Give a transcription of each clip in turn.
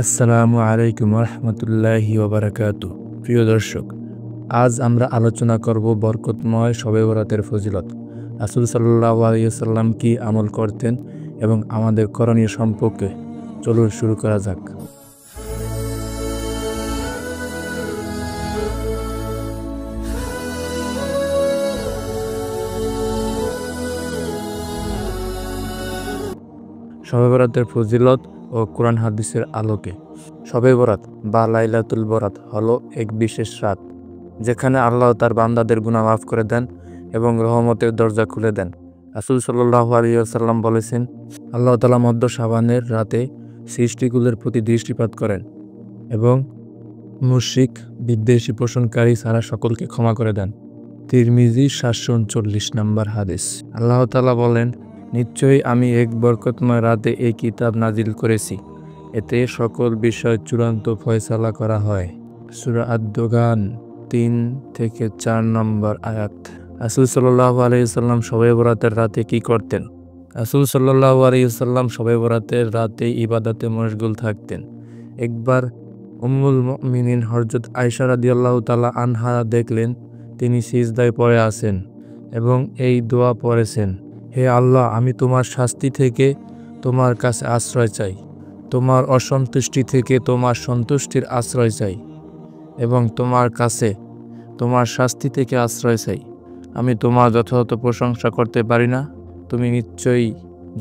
আসসালামু আলাইকুম রহমতুল্লাহি ওবারাকাতু। প্রিয় দর্শক, আজ আমরা আলোচনা করব বরকতময় শবে বরাতের ফজিলত। রাসূল সাল্লাল্লাহু আলাইহি ওয়াসাল্লাম কি আমল করতেন এবং আমাদের করণীয় সম্পর্কে চলুন শুরু করা যাক। শবে বরাতের ফজিলত ও কোরআন হাদিসের আলোকে। শবে বরাত বা লাইলাতুল বরাত হলো এক বিশেষ রাত যেখানে আল্লাহ তার বান্দাদের গুনাহ মাফ করে দেন এবং রহমতের দরজা খুলে দেন। রাসূল সাল্লাল্লাহু আলাইহি ওয়াসাল্লাম বলেছেন, আল্লাহ তাআলা মধ্য শাবানের রাতে সৃষ্টিকুলের প্রতি দৃষ্টিপাত করেন এবং মুশরিক বিদ্বেষী পোষণকারী ছাড়া সকলকে ক্ষমা করে দেন। তিরমিজি 739 নম্বর হাদিস। আল্লাহ তাআলা বলেন, নিশ্চয়ই আমি এক বরকতময় রাতে এই কিতাব নাজিল করেছি, এতে সকল বিষয় চূড়ান্ত ফয়সালা করা হয়। সূরা আদ-দোগান 3-4 নম্বর আয়াত। রাসূল সাল্লাল্লাহু আলাইহি ওয়াসাল্লাম শবে বরাতের রাতে কি করতেন? রাসূল সাল্লাল্লাহু আলাইহি ওয়াসাল্লাম শবে বরাতের রাতে ইবাদতে মশগুল থাকতেন। একবার উম্মুল মুমিনিন হযরত আয়েশা রাদিয়াল্লাহু তাআলা আনহা দেখলেন তিনি সিজদায় পড়ে আছেন এবং এই দোয়া পড়েছেন, হে আল্লাহ, আমি তোমার শাস্তি থেকে তোমার কাছে আশ্রয় চাই, তোমার অসন্তুষ্টি থেকে তোমার সন্তুষ্টির আশ্রয় চাই এবং তোমার কাছে তোমার শাস্তি থেকে আশ্রয় চাই। আমি তোমার যথাযথ প্রশংসা করতে পারি না, তুমি নিশ্চয়ই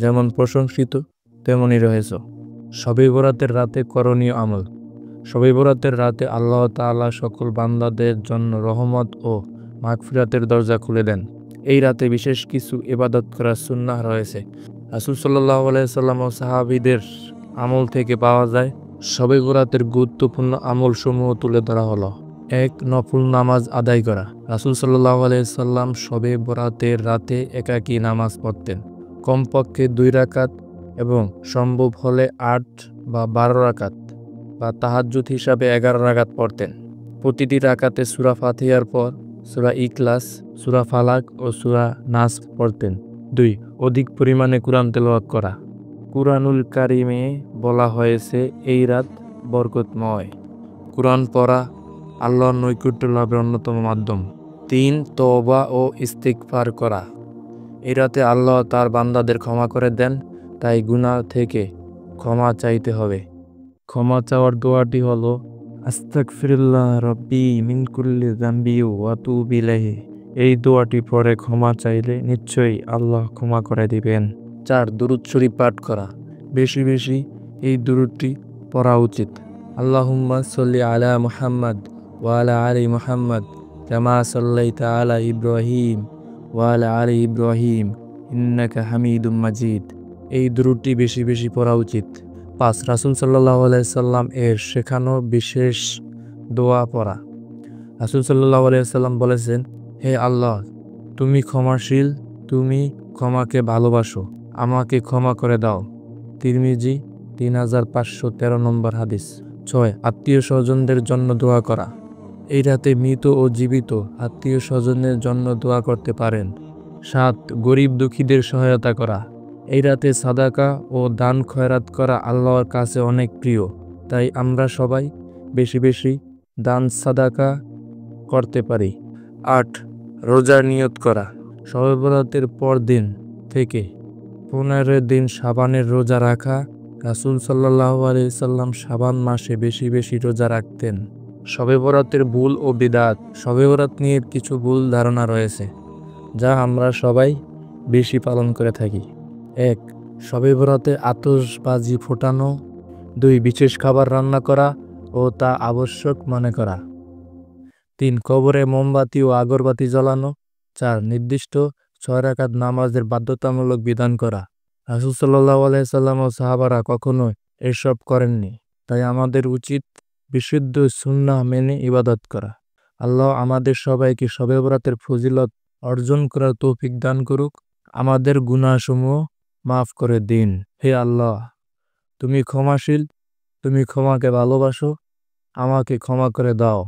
যেমন প্রশংসিত তেমনই রয়েছ। শবে বরাতের রাতে করণীয় আমল। শবে বরাতের রাতে আল্লাহ তাআলা সকল বান্দাদের জন্য রহমত ও মাগফিরাতের দরজা খুলে দেন। এই রাতে বিশেষ কিছু ইবাদত করার সুন্নাহ রয়েছে। রাসূল সাল্লাল্লাহু আলাইহি ওয়াসাল্লাম ও সাহাবীদের আমল থেকে পাওয়া যায়। শবে বরাতের গুরুত্বপূর্ণ আমল সমূহ তুলে ধরা হলো। 1. নফল নামাজ আদায় করা। রাসূল সাল্লাল্লাহু আলাইহি ওয়াসাল্লাম শবে বরাতের রাতে একাকী নামাজ পড়তেন, কমপক্ষে 2 রাকাত এবং সম্ভব হলে 8 বা 12 রাকাত বা তাহাজ্জুদ হিসাবে 11 রাকাত পড়তেন। প্রতিটি রাকাতে সূরা ফাতিহার পর সূরা ইখলাস, সূরা ফালাক ও সূরা নাস পড়তেন। 2. অধিক পরিমাণে কুরআন তেলাওয়াত করা। কুরআনুল কারীমে বলা হয়েছে এই রাত বরকতময়। কুরআন পড়া আল্লাহর নৈকট্য লাভের অন্যতম মাধ্যম। 3. তওবা ও ইস্তিগফার করা। এই রাতে আল্লাহ তার বান্দাদের ক্ষমা করে দেন, তাই গুনাহ থেকে ক্ষমা চাইতে হবে। ক্ষমা চাওয়ার দোয়াটি হলো, আস্তাগফিরুল্লাহ রাব্বি মিন কুল্লি যামবি ওয়া আতুবু ইলাইহি। এই দোয়াটি পড়ে ক্ষমা চাইলে নিশ্চয়ই আল্লাহ ক্ষমা করে দিবেন। 4. দুরূদ শরীফ পাঠ করা। বেশি বেশি এই দুরূদটি পড়া উচিত। আল্লাহুম্মা সাল্লি আলা মুহাম্মাদ ওয়া আলা আলি মুহাম্মাদ কামা সাল্লাইতা আলা ইব্রাহিম ওয়া আলা আলি ইব্রাহিম ইন্নাকা হামিদুম মাজিদ। এই দুরূদটি বেশি বেশি পড়া উচিত। 5. রাসূল সাল্লাল্লাহু আলাইহি সাল্লাম এর শেখানো বিশেষ দোয়া পড়া। রাসূল সাল্লাল্লাহু আলাইহি সাল্লাম বলেছেন, হে আল্লাহ, তুমি ক্ষমাশীল, তুমি ক্ষমাকে ভালোবাসো, আমাকে ক্ষমা করে দাও। তিরমিজি 3513 নম্বর হাদিস। 6. আত্মীয় স্বজনদের জন্য দোয়া করা। এই রাতে মৃত ও জীবিত আত্মীয় স্বজনের জন্য দোয়া করতে পারেন। 7. গরিব দুঃখীদের সহায়তা করা। এই রাতে সাদাকা ও দান খয়রাত করা আল্লাহর কাছে অনেক প্রিয়, তাই আমরা সবাই বেশি বেশি দান সাদাকা করতে পারি। 8. রোজার নিয়ত করা। শবে বরাতের পর দিন থেকে 15 দিন শাবানের রোজা রাখা। রাসূল সাল্লাল্লাহু আলাইহি সাল্লাম শাবান মাসে বেশি বেশি রোজা রাখতেন। শবে বরাতের ভুল ও বিদআত। শবে বরাত নিয়ে কিছু ভুল ধারণা রয়েছে যা আমরা সবাই বেশি পালন করে থাকি। 1. শবে বরাতে আতশবাজি ফোটানো। 2. বিশেষ খাবার রান্না করা ও তা আবশ্যক মনে করা। 3. কবরে মোমবাতি ও আগরবাতি জ্বালানো। 4. নির্দিষ্ট 6 রাকাত নামাজের বাধ্যতামূলক বিধান করা। রাসূল সাল্লাল্লাহু আলাইহি সাল্লাম ও সাহাবারা কখনো এসব করেননি, তাই আমাদের উচিত বিশুদ্ধ সুন্নাহ মেনে ইবাদত করা। আল্লাহ আমাদের সবাইকে শবে বরাতের ফজিলত অর্জন করার তৌফিক দান করুক, আমাদের গুনাহসমূহ মাফ করে দিন। হে আল্লাহ, তুমি ক্ষমাশীল, তুমি ক্ষমাকে ভালোবাসো, আমাকে ক্ষমা করে দাও।